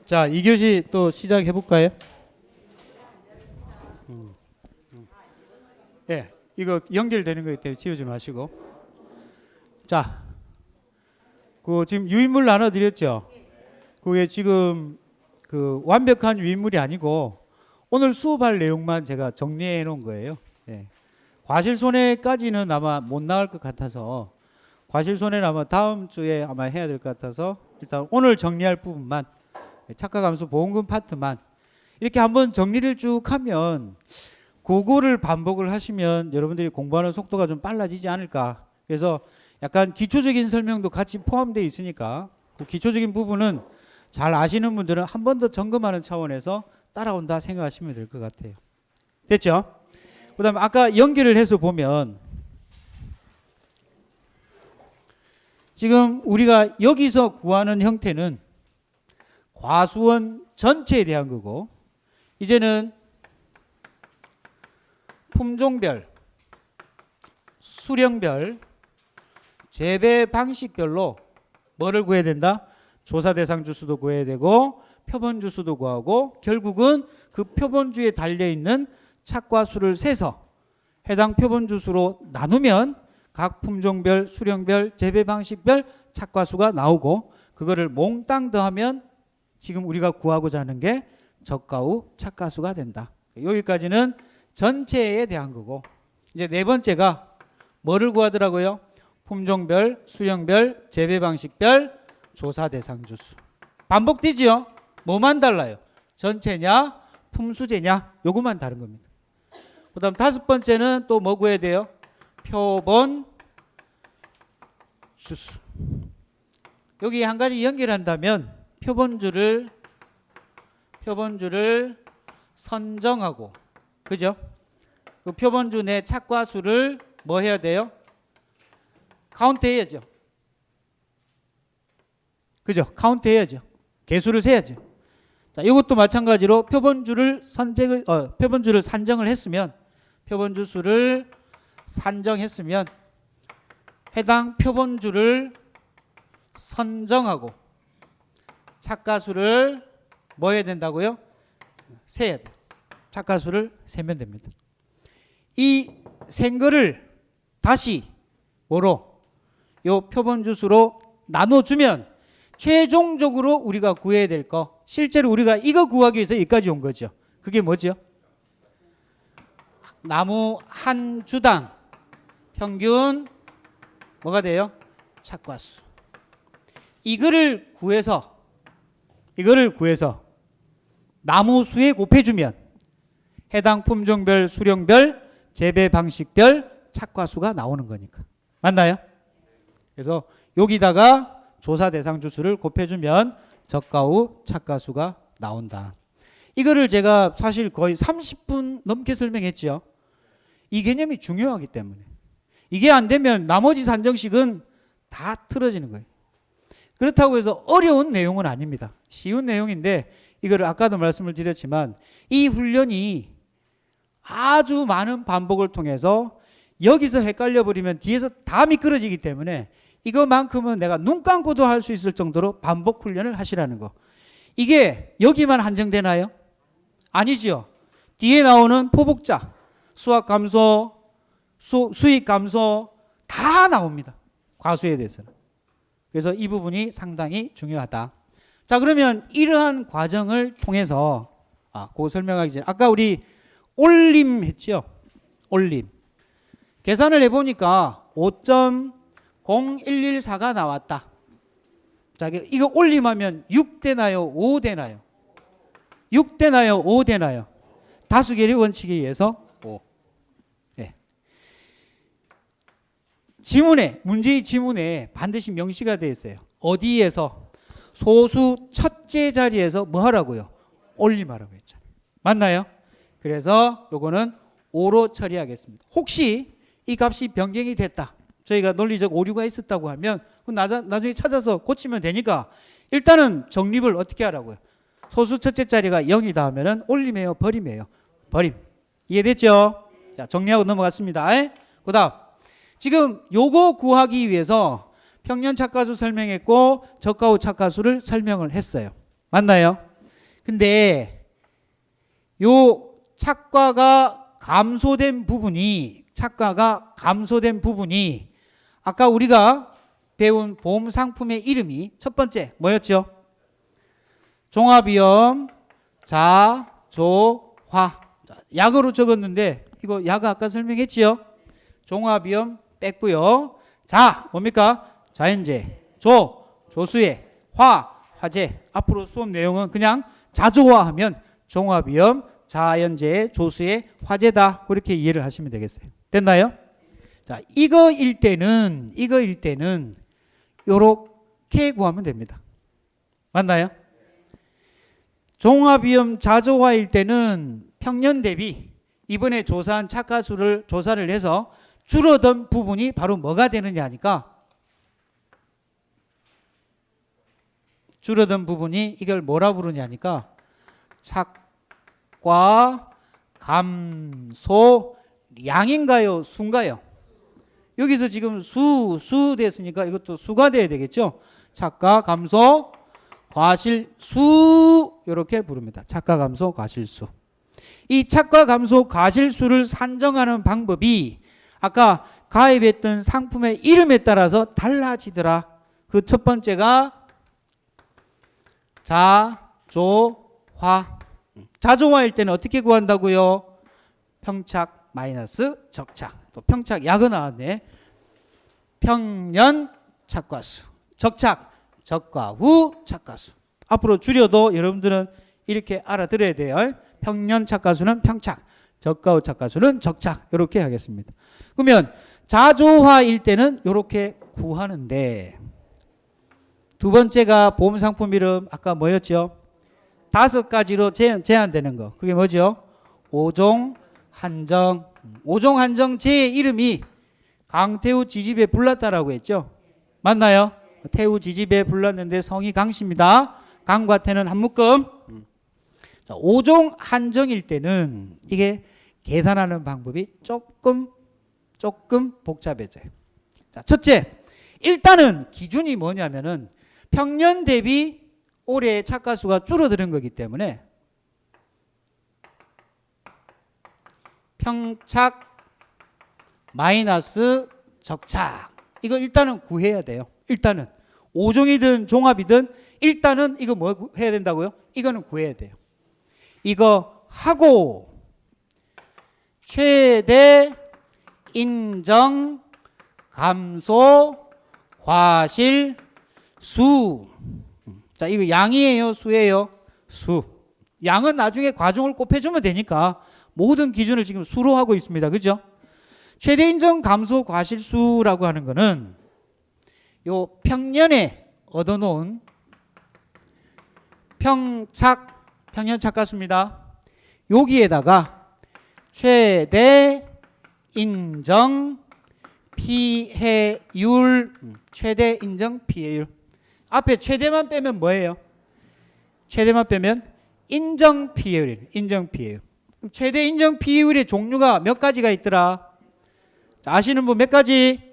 자, 2교시 또 시작해 볼까요? 예, 이거 연결되는 거기 때문에 지우지 마시고. 자, 그 지금 유인물 나눠 드렸죠? 그게 지금 그 완벽한 유인물이 아니고 오늘 수업할 내용만 제가 정리해 놓은 거예요. 예. 과실손해까지는 아마 못 나갈 것 같아서 과실손해는 아마 다음 주에 아마 해야 될 것 같아서 일단 오늘 정리할 부분만 착가감소 보험금 파트만 이렇게 한번 정리를 쭉 하면 그거를 반복을 하시면 여러분들이 공부하는 속도가 좀 빨라지지 않을까. 그래서 약간 기초적인 설명도 같이 포함되어 있으니까 그 기초적인 부분은 잘 아시는 분들은 한 번 더 점검하는 차원에서 따라온다 생각하시면 될 것 같아요. 됐죠? 그 다음에 아까 연결을 해서 보면 지금 우리가 여기서 구하는 형태는 과수원 전체에 대한 거고 이제는 품종별, 수령별, 재배 방식별로 뭐를 구해야 된다? 조사 대상 주수도 구해야 되고 표본 주수도 구하고 결국은 그 표본주에 달려있는 착과수를 세서 해당 표본 주수로 나누면 각 품종별, 수령별, 재배 방식별 착과수가 나오고 그거를 몽땅 더하면 지금 우리가 구하고자 하는 게 저가 후 착과수가 된다. 여기까지는 전체에 대한 거고 이제 네 번째가 뭐를 구하더라고요? 품종별, 수령별, 재배 방식별, 조사 대상 주수. 반복되지요? 뭐만 달라요? 전체냐, 품수제냐? 요것만 다른 겁니다. 그 다음 다섯 번째는 또 뭐 구해야 돼요? 표본 주수. 여기 한 가지 연결한다면 표본주를 선정하고 그죠? 그 표본주 내 착과수를 뭐 해야 돼요? 카운트 해야죠. 그죠? 카운트 해야죠. 개수를 세야죠. 자, 이것도 마찬가지로 표본주를 산정을 했으면 표본주 수를 산정했으면 해당 표본주를 선정하고 착과수를 뭐 해야 된다고요? 세야 돼요. 착과수를 세면 됩니다. 이 센 거를 다시 뭐로? 요 표본주 수로 나눠주면 최종적으로 우리가 구해야 될 거 실제로 우리가 이거 구하기 위해서 여기까지 온 거죠. 그게 뭐죠? 나무 한 주당 평균 뭐가 돼요? 착과수. 이거를 구해서 나무 수에 곱해주면 해당 품종별, 수령별, 재배 방식별 착과수가 나오는 거니까. 맞나요? 그래서 여기다가 조사 대상 주수를 곱해주면 저가 후 착과수가 나온다. 이거를 제가 사실 거의 30분 넘게 설명했죠. 이 개념이 중요하기 때문에. 이게 안 되면 나머지 산정식은 다 틀어지는 거예요. 그렇다고 해서 어려운 내용은 아닙니다. 쉬운 내용인데 이거를 아까도 말씀을 드렸지만 이 훈련이 아주 많은 반복을 통해서 여기서 헷갈려 버리면 뒤에서 다 미끄러지기 때문에 이거만큼은 내가 눈 감고도 할 수 있을 정도로 반복 훈련을 하시라는 거. 이게 여기만 한정되나요? 아니죠. 뒤에 나오는 포복자, 수학 감소, 수익 감소 다 나옵니다. 과수에 대해서는. 그래서 이 부분이 상당히 중요하다. 자, 그러면 이러한 과정을 통해서 그거 설명하기 전에 아까 우리 올림 했죠? 올림. 계산을 해보니까 5.0114가 나왔다. 자, 이거 올림하면 6 되나요? 5 되나요? 6 되나요? 5 되나요? 다수결의 원칙에 의해서 5. 네. 지문에, 문제의 지문에 반드시 명시가 되어 있어요. 어디에서? 소수 첫째 자리에서 뭐 하라고요? 올림하라고 했잖아요. 맞나요? 그래서 요거는 5로 처리하겠습니다. 혹시 이 값이 변경이 됐다. 저희가 논리적 오류가 있었다고 하면 나중에 찾아서 고치면 되니까 일단은 정립을 어떻게 하라고요? 소수 첫째 자리가 0이다 하면은 올림이에요? 버림이에요? 버림. 이해됐죠? 자, 정리하고 넘어갔습니다. 그 다음 지금 요거 구하기 위해서 평년 착과수 설명했고 저가 후 착과수를 설명을 했어요. 맞나요? 근데 요 착과가 감소된 부분이 아까 우리가 배운 보험 상품의 이름이 첫 번째 뭐였죠? 종합위험 자조화. 약으로 적었는데 이거 약 아까 설명했지요? 종합위험 뺐고요. 자, 뭡니까? 자연재, 조수해, 화재. 앞으로 수업 내용은 그냥 자조화하면 종합위험, 자연재, 조수해, 화재다. 그렇게 이해를 하시면 되겠어요. 됐나요? 자, 이거일 때는 요렇게 구하면 됩니다. 맞나요? 종합위험 자조화일 때는 평년 대비 이번에 조사한 착과수를 조사를 해서 줄어든 부분이 바로 뭐가 되느냐 하니까 줄어든 부분이 이걸 뭐라 부르냐 하니까 착과 감소 양인가요? 수인가요? 여기서 지금 수 됐으니까 이것도 수가 돼야 되겠죠? 착과 감소 과실수 이렇게 부릅니다. 착과 감소 과실수. 이 착과 감소 과실수를 산정하는 방법이 아까 가입했던 상품의 이름에 따라서 달라지더라. 그 첫 번째가 자조화. 자조화일 때는 어떻게 구한다고요? 평착 마이너스 적착. 또 평착 약은 나왔네. 평년 착과수. 적착 적과 후 착과수. 앞으로 줄여도 여러분들은 이렇게 알아들어야 돼요. 평년 착과수는 평착, 적과 후 착과수는 적착. 이렇게 하겠습니다. 그러면 자조화일 때는 이렇게 구하는데 두 번째가 보험상품 이름 아까 뭐였죠? 5가지로 제한되는 거. 그게 뭐죠? 5종 한정. 5종 한정 제 이름이 강태우 지집에 불났다라고 했죠? 맞나요? 태우 지집에 불났는데 성이 강씨입니다. 강과 태는 한 묶음. 자, 5종 한정일 때는 이게 계산하는 방법이 조금 복잡해져요. 자, 첫째, 일단은 기준이 뭐냐면은 평년 대비 올해의 착과수가 줄어드는 거기 때문에 평착 마이너스 적착. 이거 일단은 구해야 돼요. 일단은 5종이든 종합이든 일단은 이거 뭐 해야 된다고요? 이거는 구해야 돼요. 이거 하고 최대 인정 감소 과실 수. 자, 이거 양이에요, 수예요? 수. 양은 나중에 과종을 곱해주면 되니까 모든 기준을 지금 수로 하고 있습니다. 그죠? 최대 인정 감소 과실수라고 하는 거는 요 평년에 얻어놓은 평년 착과수입니다. 여기에다가 최대 인정 피해율, 최대 인정 피해율. 앞에 최대만 빼면 뭐예요? 최대만 빼면 인정 피해율이에요. 인정 피해율. 최대 인정 피해율의 종류가 몇 가지가 있더라? 자, 아시는 분 몇 가지?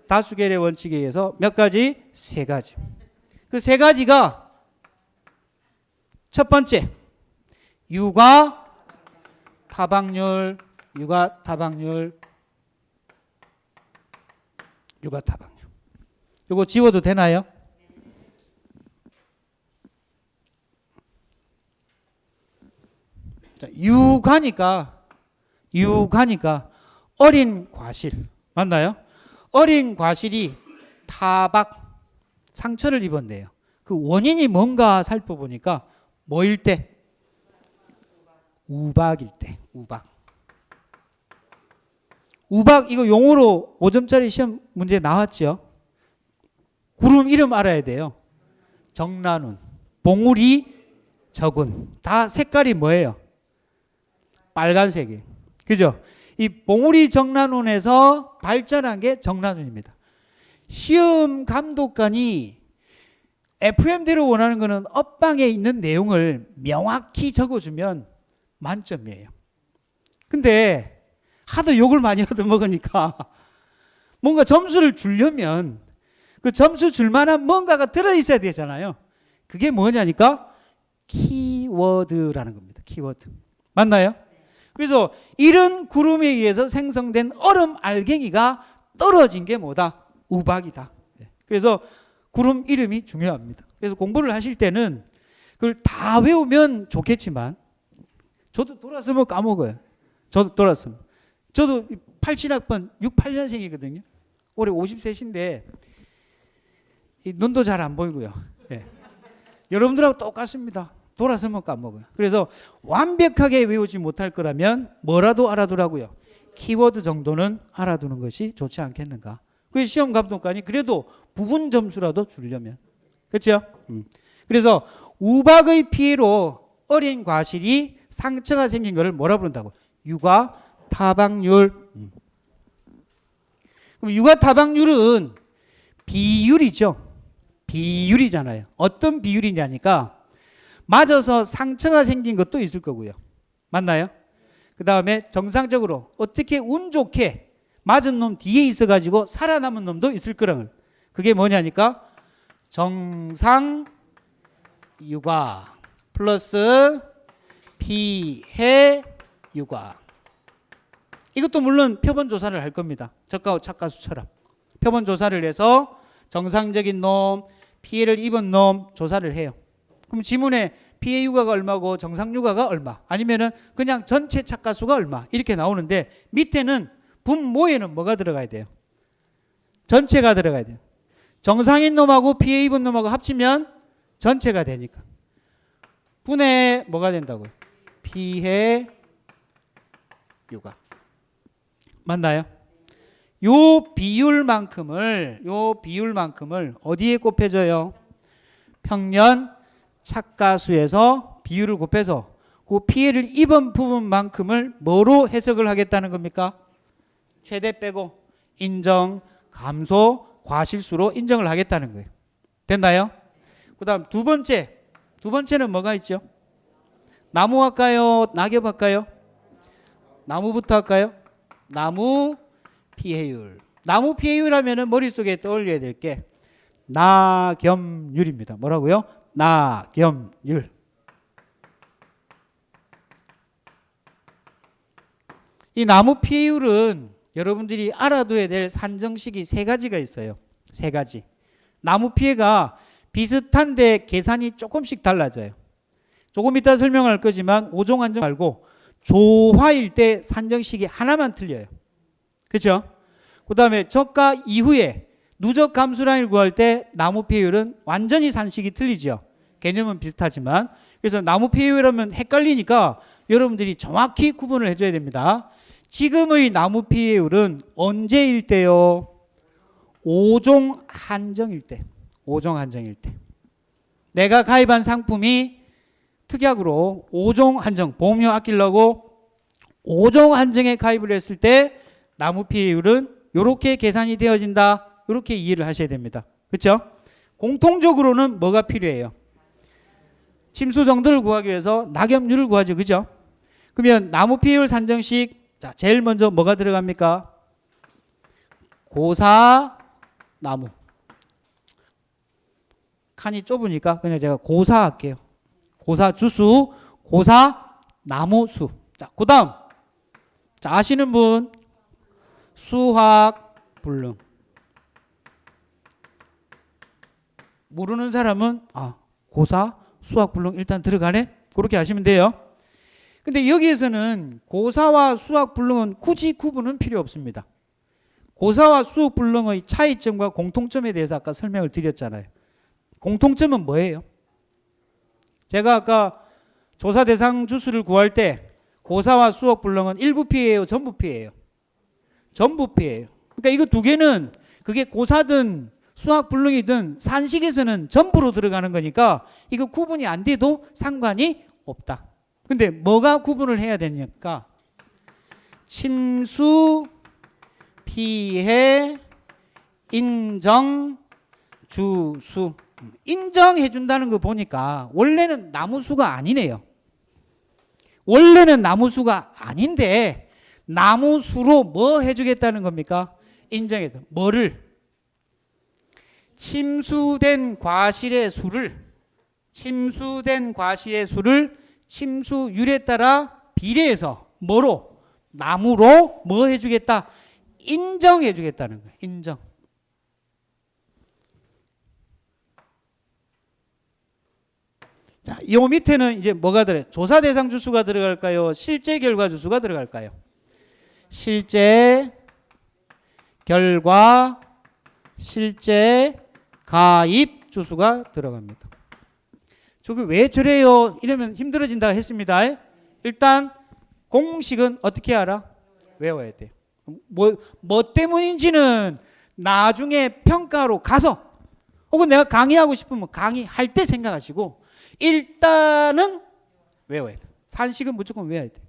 다수결의 원칙에 의해서 몇 가지? 3가지. 그 3가지가 첫 번째 유가 타박률. 이거 지워도 되나요? 자, 유가니까 어린 과실 맞나요? 어린 과실이 타박 상처를 입었네요. 그 원인이 뭔가 살펴보니까 뭐일 때? 우박일 때. 우박 이거 용어로 5점짜리 시험 문제 나왔죠. 구름 이름 알아야 돼요. 정란운, 봉우리, 적운. 다 색깔이 뭐예요? 빨간색이에요. 그죠? 이 봉우리 정란운에서 발전한 게 정란운입니다. 시험 감독관이 FM대로 원하는 거는 업방에 있는 내용을 명확히 적어주면 만점이에요. 근데 하도 욕을 많이 얻어먹으니까 뭔가 점수를 주려면 그 점수 줄 만한 뭔가가 들어있어야 되잖아요. 그게 뭐냐니까 키워드. 키워드라는 겁니다. 키워드. 맞나요? 그래서 이런 구름에 의해서 생성된 얼음 알갱이가 떨어진 게 뭐다? 우박이다. 그래서 구름 이름이 중요합니다. 그래서 공부를 하실 때는 그걸 다 외우면 좋겠지만 저도 돌았으면 까먹어요. 저도 돌았으면. 저도 87학번 68년생이거든요. 올해 50세신데 눈도 잘 안 보이고요. 예. 여러분들하고 똑같습니다. 돌아서면 까먹어요. 그래서 완벽하게 외우지 못할 거라면 뭐라도 알아두라고요. 키워드 정도는 알아두는 것이 좋지 않겠는가. 그 시험 감독관이 그래도 부분 점수라도 주려면. 그렇죠? 그래서 우박의 피해로 어린 과실이 상처가 생긴 것을 뭐라 부른다고? 육아 타박률. 그럼 육아 타박률은 비율이죠. 비율이잖아요. 어떤 비율이냐니까 맞아서 상처가 생긴 것도 있을 거고요. 맞나요? 그 다음에 정상적으로 어떻게 운 좋게 맞은 놈 뒤에 있어가지고 살아남은 놈도 있을 거라는. 그게 뭐냐니까 정상 육아 플러스 피해 육아. 이것도 물론 표본 조사를 할 겁니다. 저가와 착가수처럼 표본 조사를 해서 정상적인 놈, 피해를 입은 놈 조사를 해요. 그럼 지문에 피해 육아가 얼마고 정상 육아가 얼마, 아니면은 그냥 전체 착가수가 얼마 이렇게 나오는데 밑에는 분모에는 뭐가 들어가야 돼요? 전체가 들어가야 돼요. 정상인 놈하고 피해 입은 놈하고 합치면 전체가 되니까 분의 뭐가 된다고요? 피해 육아. 맞나요? 요 비율만큼을 어디에 곱해줘요? 평년 착가수에서 비율을 곱해서 그 피해를 입은 부분만큼을 뭐로 해석을 하겠다는 겁니까? 최대 빼고 인정, 감소, 과실수로 인정을 하겠다는 거예요. 됐나요? 그 다음 두 번째는 뭐가 있죠? 나무 할까요? 낙엽 할까요? 나무부터 할까요? 나무 피해율. 나무 피해율 하면은 머릿속에 떠올려야 될 게 낙엽률입니다. 뭐라고요? 낙엽률. 이 나무 피해율은 여러분들이 알아둬야 될 산정식이 세 가지가 있어요. 세 가지. 나무 피해가 비슷한데 계산이 조금씩 달라져요. 조금 이따 설명할 거지만 오종 한정 말고 조화일 때 산정식이 하나만 틀려요. 그렇죠? 그 다음에 저가 이후에 누적 감수량을 구할 때 나무 피해율은 완전히 산식이 틀리죠. 개념은 비슷하지만. 그래서 나무 피해율하면 헷갈리니까 여러분들이 정확히 구분을 해줘야 됩니다. 지금의 나무 피해율은 언제일 때요? 오종 한정일 때. 오종 한정일 때. 내가 가입한 상품이 특약으로 오종 한정, 보험료 아끼려고 오종 한정에 가입을 했을 때 나무 피해율은 이렇게 계산이 되어진다. 이렇게 이해를 하셔야 됩니다. 그렇죠? 공통적으로는 뭐가 필요해요? 침수 정도를 구하기 위해서 낙엽률을 구하죠. 그죠? 그러면 나무 피해율 산정식, 자, 제일 먼저 뭐가 들어갑니까? 고사 나무. 칸이 좁으니까 그냥 제가 고사 할게요. 고사 주수, 고사 나무 수. 자, 그 다음. 자, 아시는 분? 수학 불능. 모르는 사람은 고사 수학 불능 일단 들어가네? 그렇게 하시면 돼요. 근데 여기에서는 고사와 수학 불능은 굳이 구분은 필요 없습니다. 고사와 수학 불능의 차이점과 공통점에 대해서 아까 설명을 드렸잖아요. 공통점은 뭐예요? 제가 아까 조사 대상 주수를 구할 때 고사와 수학 불능은 일부 피해예요, 전부 피해예요? 전부 피해예요. 그러니까 이거 두 개는 그게 고사든 수학 불능이든 산식에서는 전부로 들어가는 거니까 이거 구분이 안 돼도 상관이 없다. 근데 뭐가 구분을 해야 되니까 침수, 피해, 인정, 주수. 인정해 준다는 거 보니까 원래는 나무수가 아니네요. 원래는 나무수가 아닌데 나무수로 뭐 해주겠다는 겁니까? 인정해서 뭐를? 침수된 과실의 수를 침수율에 따라 비례해서 뭐로? 나무로 뭐 해주겠다? 인정해주겠다는 거예요. 인정. 자, 요 밑에는 이제 뭐가 들어요? 조사 대상 주수가 들어갈까요? 실제 결과 주수가 들어갈까요? 실제 결과, 실제 가입 주수가 들어갑니다. 저게 왜 저래요? 이러면 힘들어진다 했습니다. 일단 공식은 어떻게 알아? 외워야 돼요. 뭐 때문인지는 나중에 평가로 가서 혹은 내가 강의하고 싶으면 강의할 때 생각하시고 일단은 외워야 돼. 산식은 무조건 외워야 돼.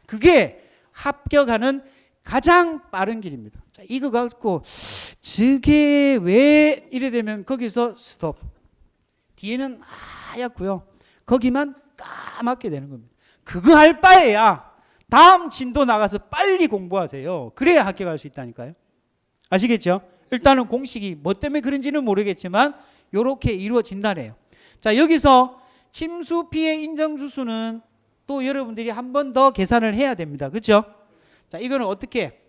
그게 합격하는 가장 빠른 길입니다. 자, 이거 갖고 저게 왜 이래 되면 거기서 스톱. 뒤에는 하얗고요. 거기만 까맣게 되는 겁니다. 그거 할 바에야 다음 진도 나가서 빨리 공부하세요. 그래야 합격할 수 있다니까요. 아시겠죠? 일단은 공식이 뭐 때문에 그런지는 모르겠지만 이렇게 이루어진다네요. 자, 여기서 침수 피해 인정 주수는 또 여러분들이 한 번 더 계산을 해야 됩니다. 그렇죠? 자, 이거는 어떻게?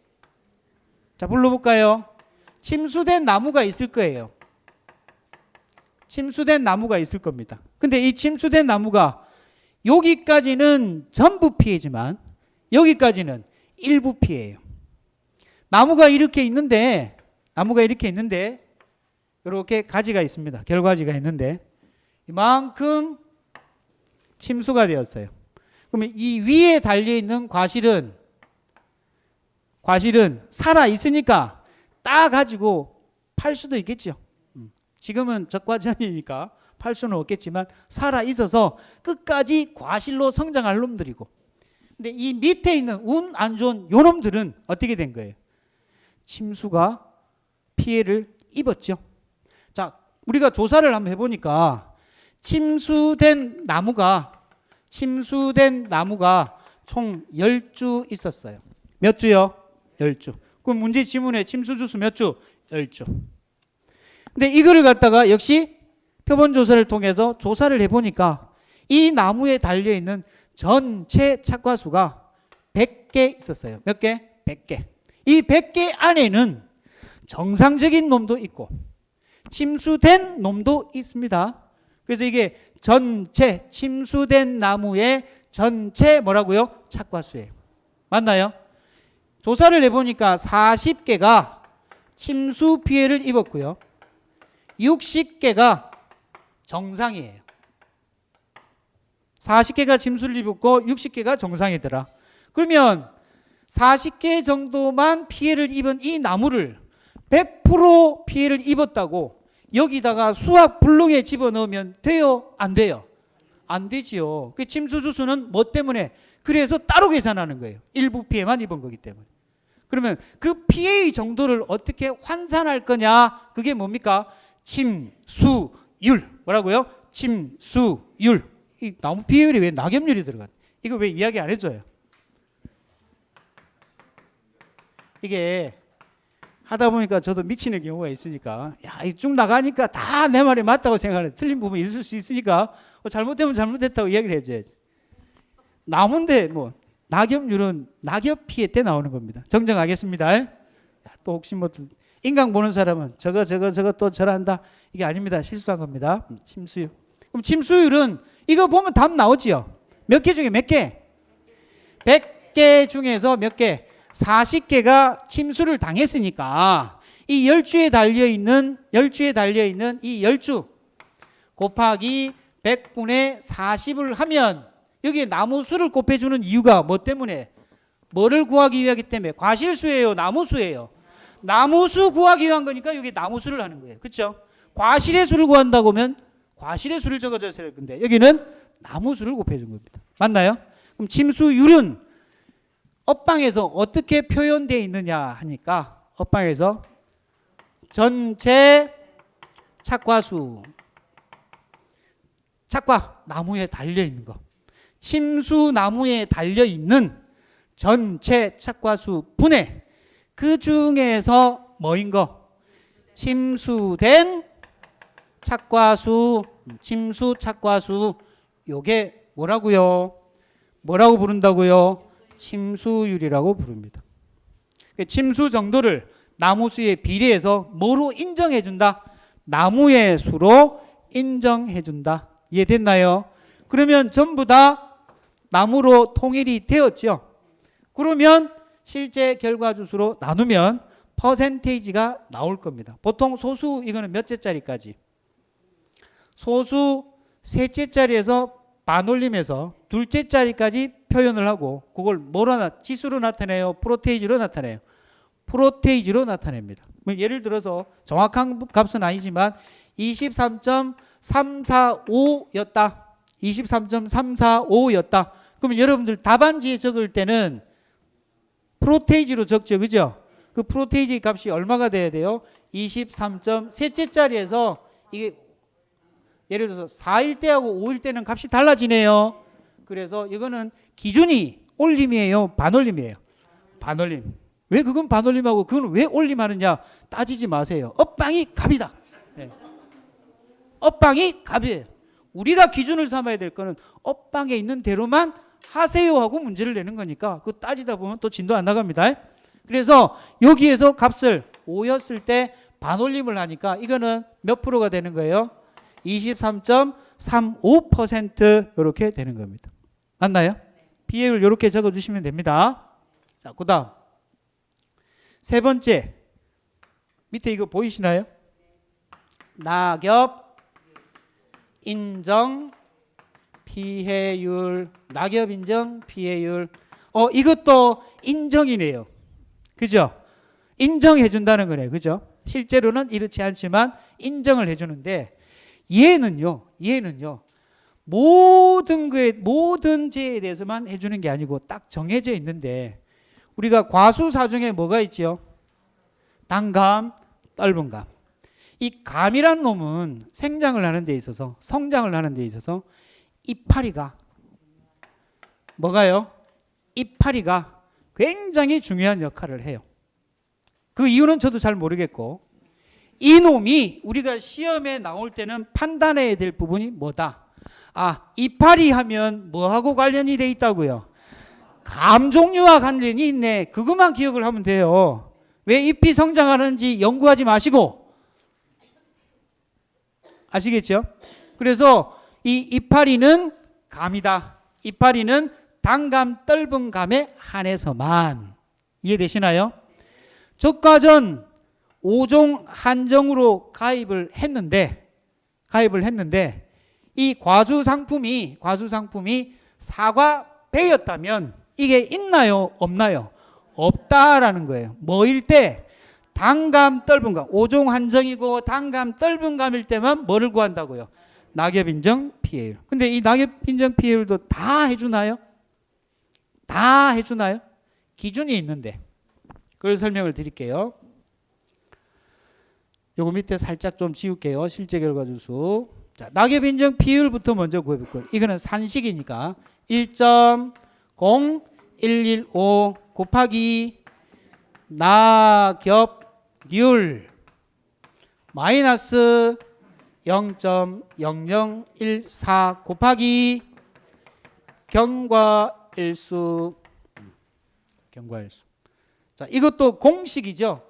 자, 불러볼까요? 침수된 나무가 있을 거예요. 침수된 나무가 있을 겁니다. 근데 이 침수된 나무가 여기까지는 전부 피해지만 여기까지는 일부 피해예요. 나무가 이렇게 있는데 이렇게 가지가 있습니다. 결과지가 있는데 이만큼 침수가 되었어요. 그러면 이 위에 달려있는 과실은 살아 있으니까 따가지고 팔 수도 있겠죠. 지금은 적과전이니까 팔 수는 없겠지만 살아 있어서 끝까지 과실로 성장할 놈들이고, 근데 이 밑에 있는 운 안 좋은 요 놈들은 어떻게 된 거예요? 침수가 피해를 입었죠. 자, 우리가 조사를 한번 해보니까 침수된 나무가 총 10주 있었어요. 몇 주요? 10주. 그럼 문제 지문에 침수 주수 몇 주? 10주. 근데 이거를 갖다가 역시 표본 조사를 통해서 조사를 해보니까 이 나무에 달려있는 전체 착과수가 100개 있었어요. 몇 개? 100개. 이 100개 안에는 정상적인 놈도 있고 침수된 놈도 있습니다. 그래서 이게 전체 침수된 나무의 전체 뭐라고요? 착과수예요. 맞나요? 조사를 해보니까 40개가 침수 피해를 입었고요. 60개가 정상이에요. 40개가 침수를 입었고 60개가 정상이더라. 그러면 40개 정도만 피해를 입은 이 나무를 100% 피해를 입었다고 여기다가 수학 불능에 집어넣으면 돼요? 안 돼요? 안 되지요. 그 침수주수는 뭐 때문에? 그래서 따로 계산하는 거예요. 일부 피해만 입은 거기 때문에. 그러면 그 피해의 정도를 어떻게 환산할 거냐? 그게 뭡니까? 침수율. 뭐라고요? 침수율. 이 나무 피해율이 왜 낙엽률이 들어가? 이거 왜 이야기 안 해줘요? 이게 하다 보니까 저도 미치는 경우가 있으니까, 야, 쭉 나가니까 다 내 말이 맞다고 생각해. 틀린 부분이 있을 수 있으니까 잘못되면 잘못됐다고 이야기를 해줘야지. 나무인데 뭐 낙엽률은 낙엽 피해 때 나오는 겁니다. 정정하겠습니다. 또 혹시 뭐 인강 보는 사람은 저거 또 저런다, 이게 아닙니다. 실수한 겁니다. 침수율. 그럼 침수율은 이거 보면 답 나오지요. 몇 개 중에 몇 개? 100개 중에서 몇 개? 40개가 침수를 당했으니까 이 10주에 달려있는 이 10주 곱하기 100분의 40을 하면 여기에 나무 수를 곱해주는 이유가 뭐 때문에? 뭐를 구하기 위하기 때문에? 과실수예요? 나무수예요? 나무수 구하기 위한 거니까 여기 나무수를 하는 거예요. 그렇죠? 과실의 수를 구한다고 하면 과실의 수를 적어줘야 할 건데 여기는 나무수를 곱해준 겁니다. 맞나요? 그럼 침수율은 업방에서 어떻게 표현되어 있느냐 하니까 업방에서 전체 착과수, 착과 나무에 달려있는 거, 침수 나무에 달려있는 전체 착과수 분해, 그 중에서 뭐인 거? 침수된 착과수, 침수 착과수, 요게 뭐라고요? 뭐라고 부른다고요? 침수율이라고 부릅니다. 침수 정도를 나무 수에 비례해서 뭐로 인정해 준다? 나무의 수로 인정해 준다. 이해됐나요? 그러면 전부 다 나무로 통일이 되었죠. 그러면 실제 결과주수로 나누면 퍼센테이지가 나올 겁니다. 보통 소수 이거는 몇째짜리까지? 소수 셋째짜리에서 반올림해서 둘째짜리까지 표현을 하고 그걸 뭐로 지수로 나타내요? 프로테이지로 나타내요. 프로테이지로 나타냅니다. 예를 들어서 정확한 값은 아니지만 23.345였다. 23.345였다. 그러면 여러분들 답안지에 적을 때는 프로테이지로 적죠. 그죠? 그 프로테이지 값이 얼마가 돼야 돼요? 23. 셋째짜리에서 이게 예를 들어서 4일 때하고 5일 때는 값이 달라지네요. 그래서 이거는 기준이 올림이에요? 반올림이에요? 반올림. 왜 그건 반올림하고 그건 왜 올림하느냐 따지지 마세요. 업방이 값이다. 네. 업방이 값이에요. 우리가 기준을 삼아야 될 거는 업방에 있는 대로만 하세요 하고 문제를 내는 거니까 그거 따지다 보면 또 진도 안 나갑니다. 그래서 여기에서 값을 5였을 때 반올림을 하니까 이거는 몇 프로가 되는 거예요? 23.35% 이렇게 되는 겁니다. 맞나요? 비율 이렇게 적어주시면 됩니다. 자, 그 다음 세 번째 밑에 이거 보이시나요? 낙엽 인정 피해율. 낙엽 인정 피해율. 이것도 인정이네요. 그죠? 인정해 준다는 거네요. 그죠? 실제로는 이렇지 않지만 인정을 해 주는데 얘는요 모든 죄에 대해서만 해주는 게 아니고 딱 정해져 있는데 우리가 과수사중에 뭐가 있죠? 단감, 떫은감. 이 감이란 놈은 생장을 하는 데 있어서 성장을 하는 데 있어서 이파리가 뭐가요? 이파리가 굉장히 중요한 역할을 해요. 그 이유는 저도 잘 모르겠고 이놈이 우리가 시험에 나올 때는 판단해야 될 부분이 뭐다? 이파리 하면 뭐하고 관련이 돼 있다고요? 감 종류와 관련이 있네. 그것만 기억을 하면 돼요. 왜 잎이 성장하는지 연구하지 마시고. 아시겠죠? 그래서 이 이파리는 감이다. 이파리는 단감, 떫은감에 한해서만. 이해되시나요? 저가전 5종 한정으로 가입을 했는데 이 과수상품이 사과 배였다면 이게 있나요? 없나요? 없다라는 거예요. 뭐일 때? 단감, 떫은감. 5종 한정이고 단감, 떫은감일 때만 뭐를 구한다고요? 낙엽 인정 피해율. 근데 이 낙엽 인정 피해율도 다 해주나요? 다 해주나요? 기준이 있는데 그걸 설명을 드릴게요. 요거 밑에 살짝 좀 지울게요. 실제 결과 주수. 자, 낙엽 인정 피해율부터 먼저 구해볼 거예요. 이거는 산식이니까 1.0115 곱하기 낙엽률 마이너스 0.0014 곱하기 경과일수. 자, 이것도 공식이죠.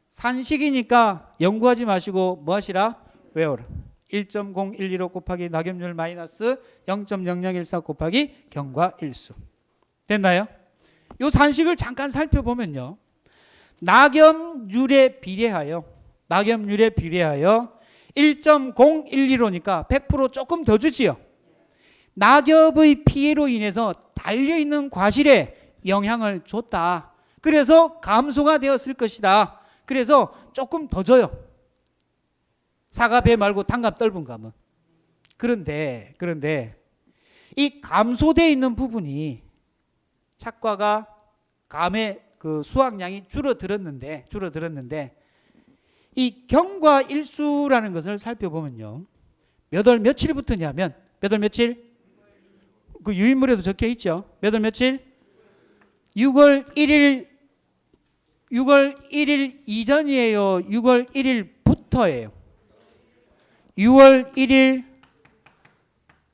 산식이니까 연구하지 마시고 뭐 하시라? 외워라. 1.0115 곱하기 낙엽률 마이너스 0.0014 곱하기 경과일수. 됐나요? 이 산식을 잠깐 살펴보면요. 낙엽률에 비례하여 1.015니까 100% 조금 더 주지요. 낙엽의 피해로 인해서 달려있는 과실에 영향을 줬다. 그래서 감소가 되었을 것이다. 그래서 조금 더 줘요. 사과, 배 말고 단감, 떫은감은. 그런데 이 감소되어 있는 부분이 착과가 감의 그 수확량이 줄어들었는데 이 경과일수라는 것을 살펴보면요. 몇 월 며칠부터냐면 몇 월 며칠? 그 유인물에도 적혀 있죠. 몇 월 며칠? 6월 1일 이전이에요. 6월 1일부터예요. 6월 1일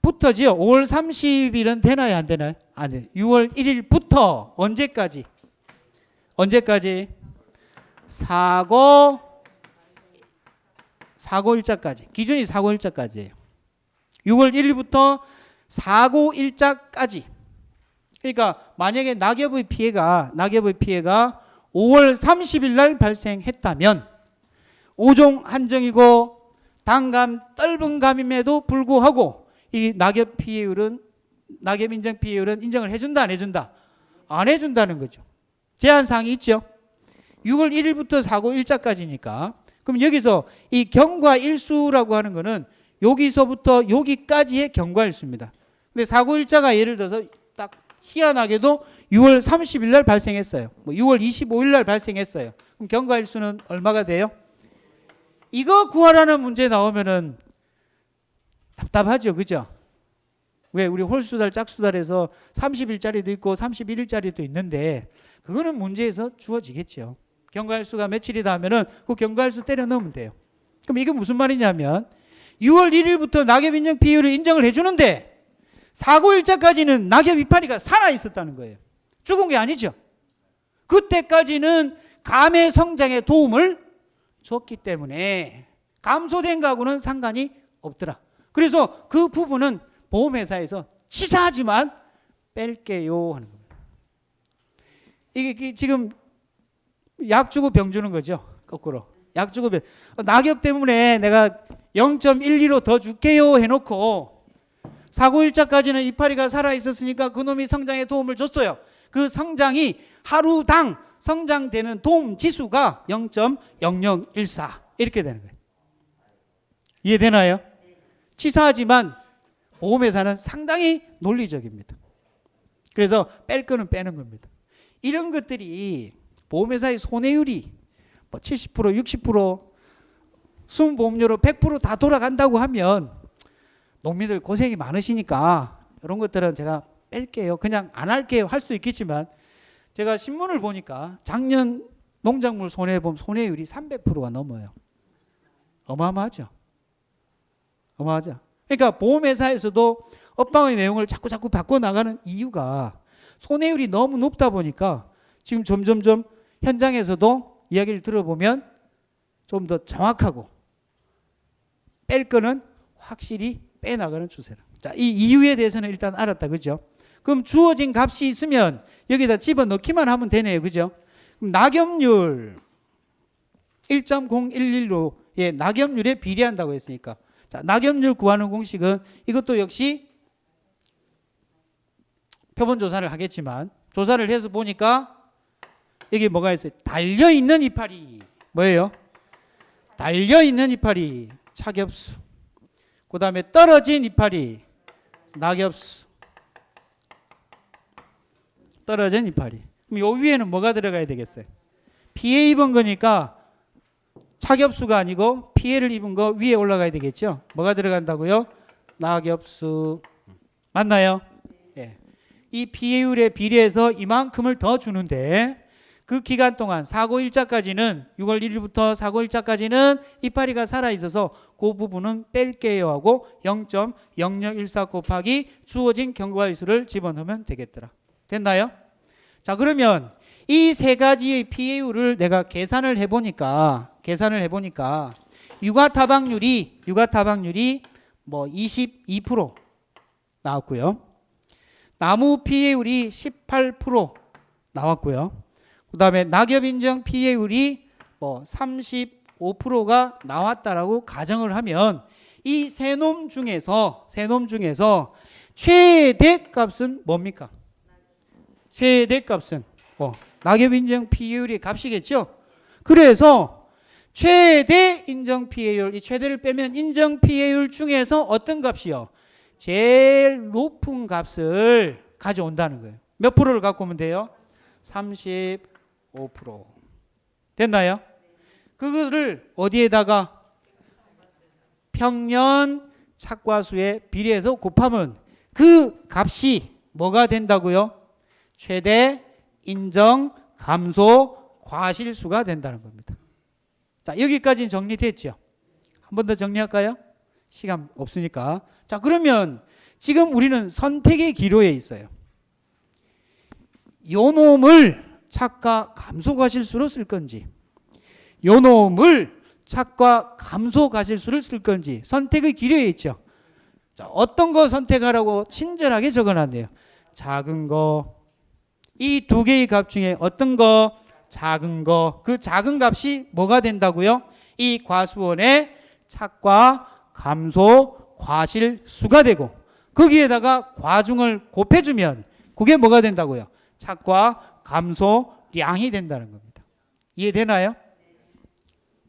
부터지요. 5월 30일은 되나요? 안 되나요? 안 돼. 6월 1일부터 언제까지? 언제까지? 사고일자까지. 기준이 사고일자까지예요. 6월 1일부터 사고일자까지. 그러니까 만약에 낙엽의 피해가 5월 30일 날 발생했다면 5종 한정이고 단감, 떫은 감임에도 불구하고 이 낙엽 인정 피해율은 인정을 해준다, 안 해준다? 안 해준다는 거죠. 제한사항이 있죠. 6월 1일부터 사고 일자까지니까. 그럼 여기서 이 경과일수라고 하는 거는 여기서부터 여기까지의 경과일수입니다. 근데 사고 일자가 예를 들어서 딱 희한하게도 6월 30일 날 발생했어요. 뭐 6월 25일 날 발생했어요. 그럼 경과일수는 얼마가 돼요? 이거 구하라는 문제 나오면은 답답하죠. 그죠? 왜? 우리 홀수달, 짝수달에서 30일짜리도 있고 31일짜리도 있는데 그거는 문제에서 주어지겠죠. 경과일수가 며칠이다 하면은 그 경과일수 때려 넣으면 돼요. 그럼 이게 무슨 말이냐면 6월 1일부터 낙엽 인정 피해율을 인정을 해주는데 사고일자까지는 낙엽 이파리가 살아있었다는 거예요. 죽은 게 아니죠. 그때까지는 감의 성장에 도움을 줬기 때문에 감소된 거하고는 상관이 없더라. 그래서 그 부분은 보험회사에서 치사하지만 뺄게요 하는 겁니다. 이게 지금 약 주고 병 주는 거죠. 거꾸로. 약 주고 병. 낙엽 때문에 내가 0.12로 더 줄게요 해놓고 사고일자까지는 이파리가 살아있었으니까 그놈이 성장에 도움을 줬어요. 그 성장이 하루당 성장되는 도움 지수가 0.0014 이렇게 되는 거예요. 이해되나요? 치사하지만 보험회사는 상당히 논리적입니다. 그래서 뺄 거는 빼는 겁니다. 이런 것들이 보험회사의 손해율이 뭐 70%, 60%, 순보험료로 100% 다 돌아간다고 하면 농민들 고생이 많으시니까 이런 것들은 제가 뺄게요. 그냥 안 할게요. 할 수도 있겠지만 제가 신문을 보니까 작년 농작물 손해보험 손해율이 300%가 넘어요. 어마어마하죠. 어마어마하죠. 그러니까 보험회사에서도 업방의 내용을 자꾸 바꿔나가는 이유가 손해율이 너무 높다 보니까 지금 점점점 현장에서도 이야기를 들어보면 좀 더 정확하고 뺄 거는 확실히 빼나가는 추세라. 자, 이 이유에 대해서는 일단 알았다. 그죠? 그럼 주어진 값이 있으면 여기다 집어넣기만 하면 되네요. 그죠? 그럼 낙엽률 1.011로 예, 낙엽률에 비례한다고 했으니까 자, 낙엽률 구하는 공식은 이것도 역시 표본 조사를 하겠지만 조사를 해서 보니까 여기 뭐가 있어요? 달려있는 이파리. 뭐예요? 달려있는 이파리 착엽수. 그 다음에 떨어진 이파리 낙엽수. 떨어진 이파리. 그럼 요 위에는 뭐가 들어가야 되겠어요? 피해 입은 거니까 착엽수가 아니고 피해를 입은 거 위에 올라가야 되겠죠? 뭐가 들어간다고요? 낙엽수. 맞나요? 예. 이 피해율에 비례해서 이만큼을 더 주는데 그 기간 동안 사고일자까지는 6월 1일부터 사고일자까지는 이파리가 살아있어서 그 부분은 뺄게요 하고 0.0014 곱하기 주어진 경과일수를 집어넣으면 되겠더라. 됐나요? 자, 그러면 이 세 가지의 피해율을 내가 계산을 해보니까 유가타박률이 뭐 22% 나왔고요. 나무 피해율이 18% 나왔고요. 그 다음에 낙엽인정 피해율이 뭐 35%가 나왔다라고 가정을 하면 이 세 놈 중에서 최대값은 뭡니까? 최대값은 낙엽인정 피해율의 값이겠죠. 그래서 최대 인정 피해율, 이 최대를 빼면 인정 피해율 중에서 어떤 값이요? 제일 높은 값을 가져온다는 거예요. 몇 프로를 갖고 오면 돼요? 35%. 됐나요? 그거를 어디에다가 평년 착과수에 비례해서 곱하면 그 값이 뭐가 된다고요? 최대 인정 감소 과실수가 된다는 겁니다. 자, 여기까지는 정리됐죠? 한 번 더 정리할까요? 시간 없으니까. 자, 그러면 지금 우리는 선택의 기로에 있어요. 요 놈을 착과 감소 과실수로 쓸 건지, 요 놈을 착과 감소 과실수를 쓸 건지 선택의 기로에 있죠. 자, 어떤 거 선택하라고 친절하게 적어놨네요. 작은 거, 이 두 개의 값 중에 어떤 거? 작은 거. 그 작은 값이 뭐가 된다고요? 이 과수원의 착과 감소 과실수가 되고 거기에다가 과중을 곱해주면 그게 뭐가 된다고요? 착과 감소량이 된다는 겁니다. 이해되나요?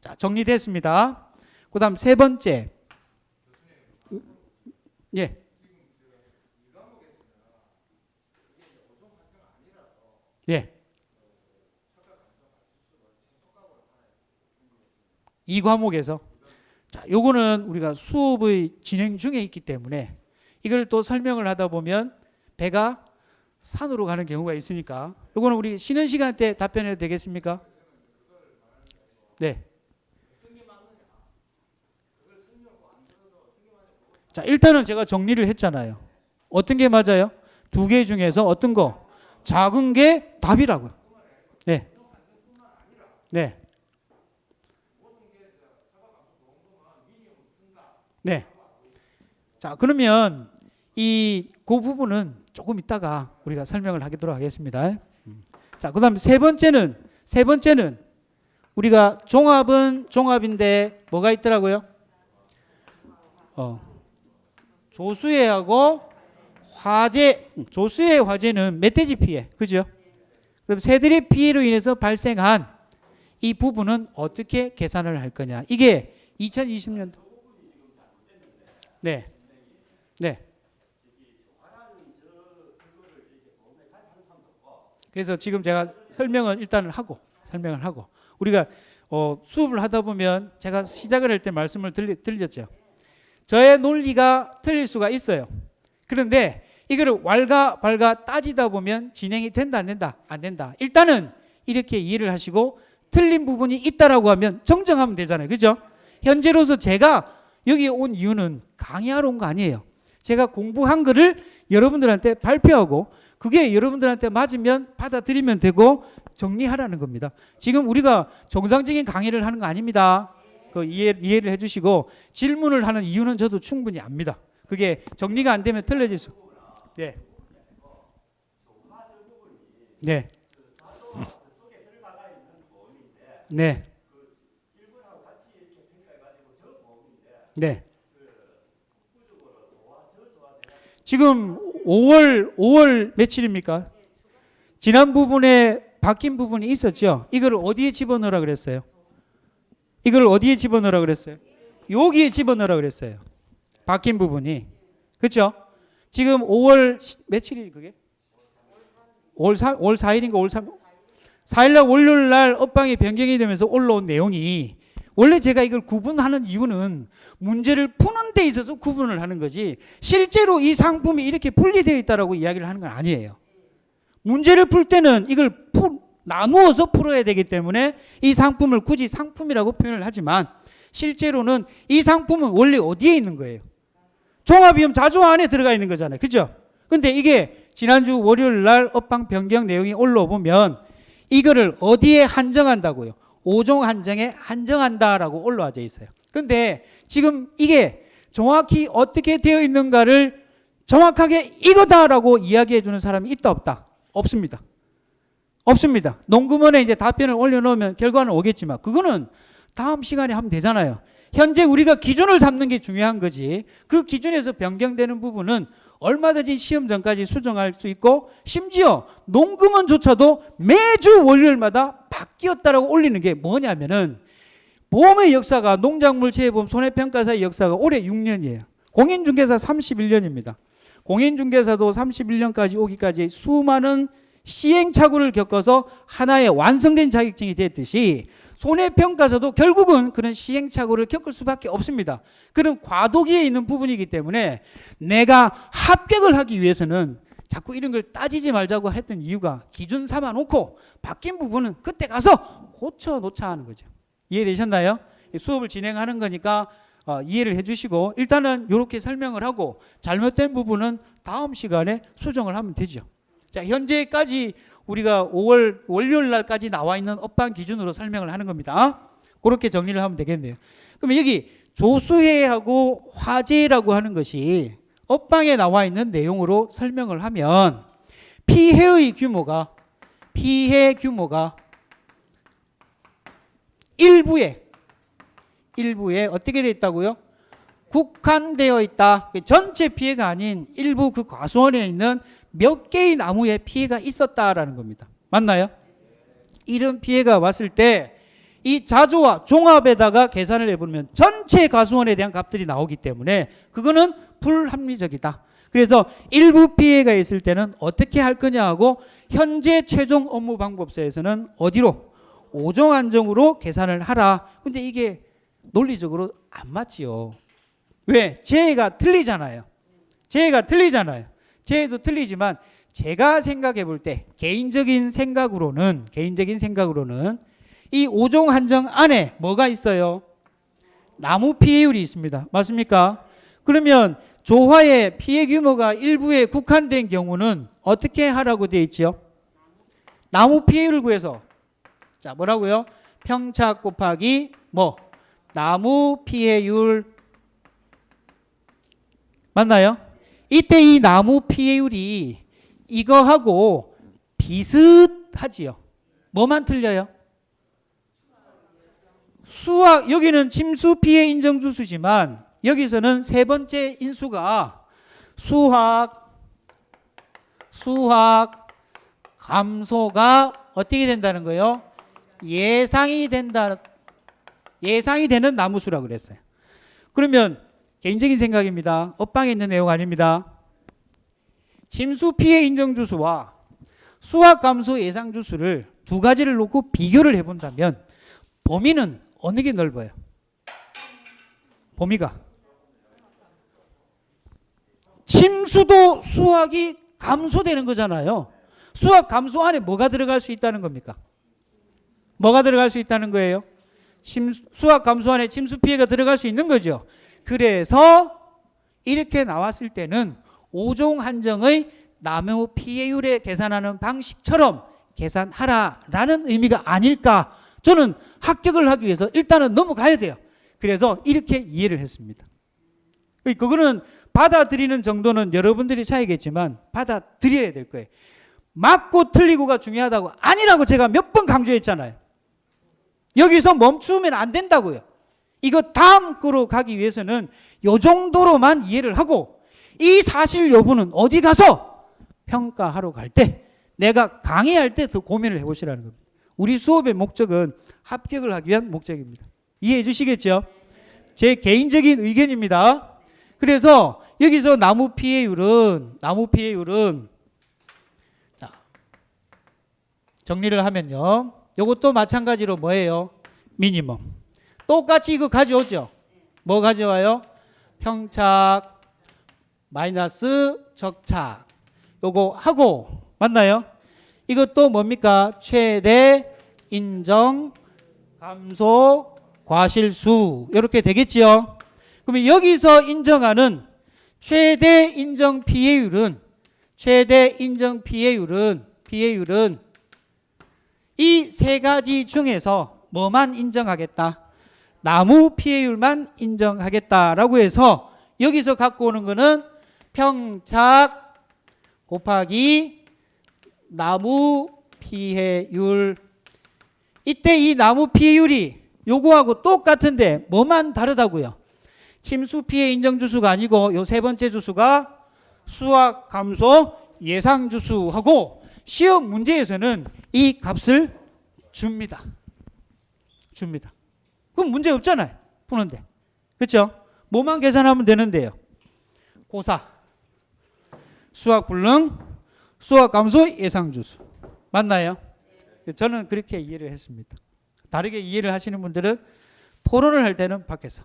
자, 정리됐습니다. 그 다음 세 번째. 예. 예. 이 과목에서. 자, 요거는 우리가 수업의 진행 중에 있기 때문에 이걸 또 설명을 하다 보면 배가 산으로 가는 경우가 있으니까 요거는 우리 쉬는 시간 때 답변해도 되겠습니까? 네. 자, 일단은 제가 정리를 했잖아요. 어떤 게 맞아요? 두 개 중에서 어떤 거? 작은 게 답이라고요. 네. 네. 네. 자, 그러면 그 부분은 조금 이따가 우리가 설명을 하도록 하겠습니다. 자, 그다음 세 번째는 우리가 종합은 종합인데 뭐가 있더라고요? 조수해하고 화재, 조수해 화재는 멧돼지 피해, 그죠? 그럼 새들의 피해로 인해서 발생한 이 부분은 어떻게 계산을 할 거냐? 이게 2020년도. 네, 네. 그래서 지금 제가 설명을 하고 우리가 수업을 하다 보면 제가 시작을 할 때 말씀을 들렸죠. 저의 논리가 틀릴 수가 있어요. 그런데 이거를 왈가왈가 따지다 보면 진행이 된다 안 된다? 안 된다. 일단은 이렇게 이해를 하시고 틀린 부분이 있다라고 하면 정정하면 되잖아요. 그죠? 현재로서 제가 여기 온 이유는 강의하러 온 거 아니에요. 제가 공부한 거를 여러분들한테 발표하고 그게 여러분들한테 맞으면 받아들이면 되고 정리하라는 겁니다. 지금 우리가 정상적인 강의를 하는 거 아닙니다. 그 이해를 해주시고 질문을 하는 이유는 저도 충분히 압니다. 그게 정리가 안 되면 틀려질 수. 네. 네. 네. 네. 지금 5월 며칠입니까? 지난 부분에 바뀐 부분이 있었죠. 이걸 어디에 집어넣으라 그랬어요? 이걸 어디에 집어넣으라 그랬어요? 여기에 집어넣으라 그랬어요. 바뀐 부분이. 그렇죠? 지금 5월 며칠이 그게? 5월 4일인가 5월 3일? 4일날 월요일날 업방이 변경이 되면서 올라온 내용이 원래 제가 이걸 구분하는 이유는 문제를 푸는 데 있어서 구분을 하는 거지 실제로 이 상품이 이렇게 분리되어 있다라고 이야기를 하는 건 아니에요. 문제를 풀 때는 이걸 나누어서 풀어야 되기 때문에 이 상품을 굳이 상품이라고 표현을 하지만 실제로는 이 상품은 원래 어디에 있는 거예요? 종합위험 자조 안에 들어가 있는 거잖아요. 그죠? 근데 이게 지난주 월요일 날 업방 변경 내용이 올라오면 이거를 어디에 한정한다고요? 5종 한정에 한정한다라고 올라와져 있어요. 근데 지금 이게 정확히 어떻게 되어 있는가를 정확하게 이거다라고 이야기해 주는 사람이 있다 없다? 없습니다. 없습니다. 논구문에 이제 답변을 올려놓으면 결과는 오겠지만 그거는 다음 시간에 하면 되잖아요. 현재 우리가 기준을 삼는 게 중요한 거지 그 기준에서 변경되는 부분은 얼마든지 시험 전까지 수정할 수 있고 심지어 논구문조차도 매주 월요일마다 바뀌었다라고 올리는 게 뭐냐면은 보험의 역사가 농작물 재보험 손해평가사의 역사가 올해 6년이에요. 공인중개사 31년입니다. 공인중개사도 31년까지 오기까지 수많은 시행착오를 겪어서 하나의 완성된 자격증이 됐듯이 손해평가사도 결국은 그런 시행착오를 겪을 수밖에 없습니다. 그런 과도기에 있는 부분이기 때문에 내가 합격을 하기 위해서는 자꾸 이런 걸 따지지 말자고 했던 이유가 기준 삼아 놓고 바뀐 부분은 그때 가서 고쳐 놓자 하는 거죠. 이해되셨나요? 수업을 진행하는 거니까 이해를 해주시고 일단은 이렇게 설명을 하고 잘못된 부분은 다음 시간에 수정을 하면 되죠. 자, 현재까지 우리가 5월 월요일 날까지 나와 있는 업방 기준으로 설명을 하는 겁니다. 그렇게 정리를 하면 되겠네요. 그러면 여기 조수해하고 화재라고 하는 것이 업방에 나와 있는 내용으로 설명을 하면 피해 규모가 일부에 어떻게 되어 있다고요? 국한되어 있다. 전체 피해가 아닌 일부 그 과수원에 있는 몇 개의 나무에 피해가 있었다라는 겁니다. 맞나요? 이런 피해가 왔을 때 이 자조와 종합에다가 계산을 해보면 전체 과수원에 대한 값들이 나오기 때문에 그거는 불합리적이다. 그래서 일부 피해가 있을 때는 어떻게 할 거냐 하고 현재 최종 업무 방법서에서는 어디로? 5종 한정으로 계산을 하라. 근데 이게 논리적으로 안 맞지요. 왜? 재해가 틀리잖아요. 재해도 틀리지만 제가 생각해 볼 때 개인적인 생각으로는 이 5종 한정 안에 뭐가 있어요? 나무 피해율이 있습니다. 맞습니까? 그러면 조화의 피해 규모가 일부에 국한된 경우는 어떻게 하라고 되어 있죠? 나무 피해율을 구해서 자 뭐라고요? 평착 곱하기 나무 피해율 맞나요? 이때 이 나무 피해율이 이거하고 비슷하지요. 뭐만 틀려요? 수학 여기는 침수 피해 인정 주수지만 여기서는 세 번째 인수가 수학 감소가 어떻게 된다는 거예요? 예상이 되는 나무수라 그랬어요. 그러면 개인적인 생각입니다. 업방에 있는 내용 아닙니다. 침수 피해 인정 주수와 수학 감소 예상 주수를 두 가지를 놓고 비교를 해본다면 범위는 어느 게 넓어요? 범위가 침수도 수학이 감소되는 거잖아요. 수학 감소 안에 뭐가 들어갈 수 있다는 겁니까? 뭐가 들어갈 수 있다는 거예요? 수학 감소 안에 침수 피해가 들어갈 수 있는 거죠. 그래서 이렇게 나왔을 때는 5종 한정의 나무 피해율에 계산하는 방식처럼 계산하라라는 의미가 아닐까. 저는 합격을 하기 위해서 일단은 넘어가야 돼요. 그래서 이렇게 이해를 했습니다. 그거는 받아들이는 정도는 여러분들이 차이겠지만 받아들여야 될 거예요. 맞고 틀리고가 중요하다고 아니라고 제가 몇 번 강조했잖아요. 여기서 멈추면 안 된다고요. 이거 다음 거로 가기 위해서는 이 정도로만 이해를 하고 이 사실 여부는 어디 가서 평가하러 갈 때 내가 강의할 때 더 고민을 해보시라는 겁니다. 우리 수업의 목적은 합격을 하기 위한 목적입니다. 이해해 주시겠죠? 제 개인적인 의견입니다. 그래서 여기서 나무 피해율은 자, 정리를 하면요. 이것도 마찬가지로 뭐예요? 미니멈. 똑같이 이거 가져오죠. 뭐 가져와요? 평착 마이너스 적착. 요거 하고 맞나요? 이것도 뭡니까? 최대 인정 감소 과실수 이렇게 되겠지요. 그러면 여기서 인정하는 최대 인정 피해율은 이 세 가지 중에서 뭐만 인정하겠다? 나무 피해율만 인정하겠다라고 해서 여기서 갖고 오는 거는 평착 곱하기 나무 피해율. 이때 이 나무 피해율이 요거하고 똑같은데 뭐만 다르다고요? 침수 피해 인정 주수가 아니고 요 세 번째 주수가 수학 감소 예상 주수하고 시험 문제에서는 이 값을 줍니다. 그럼 문제 없잖아요. 푸는데. 그렇죠? 뭐만 계산하면 되는데요. 고사, 수학 불능, 수학 감소 예상 주수. 맞나요? 저는 그렇게 이해를 했습니다. 다르게 이해를 하시는 분들은 토론을 할 때는 밖에서.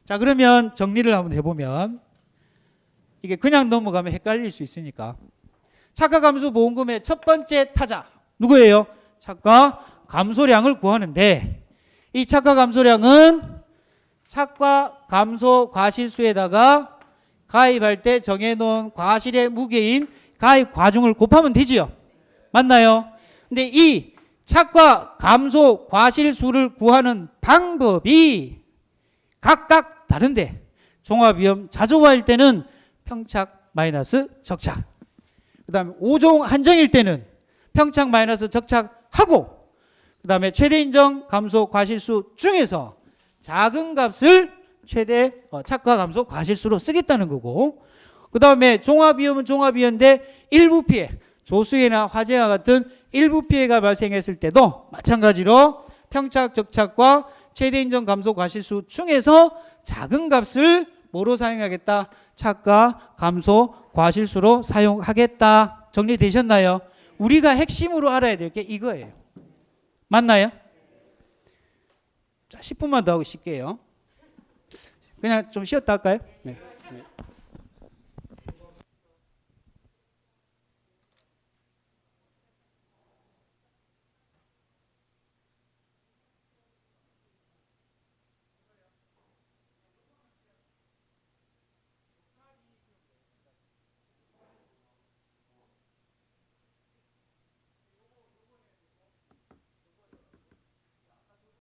자, 그러면 정리를 한번 해보면 이게 그냥 넘어가면 헷갈릴 수 있으니까 착가감소 보험금의 첫 번째 타자 누구예요? 착가 감소량을 구하는데 이 착가 감소량은 착과 감소 과실수에다가 가입할 때 정해놓은 과실의 무게인 가입 과중을 곱하면 되지요. 맞나요? 근데 이 착과 감소 과실수를 구하는 방법이 각각 다른데 종합위험 자조화일 때는 평착 마이너스 적착, 그 다음에 5종 한정일 때는 평착 마이너스 적착하고, 그 다음에 최대 인정 감소 과실수 중에서 작은 값을 최대 착과 감소 과실수로 쓰겠다는 거고, 그 다음에 종합위험은 종합위험인데 일부 피해, 조수해나 화재와 같은 일부 피해가 발생했을 때도 마찬가지로 평착 적착과 최대 인정 감소 과실수 중에서 작은 값을 뭐로 사용하겠다? 착과 감소 과실수로 사용하겠다. 정리되셨나요? 우리가 핵심으로 알아야 될 게 이거예요. 맞나요? 자, 10분만 더 하고 쉴게요. 그냥 좀 쉬었다 할까요? 네.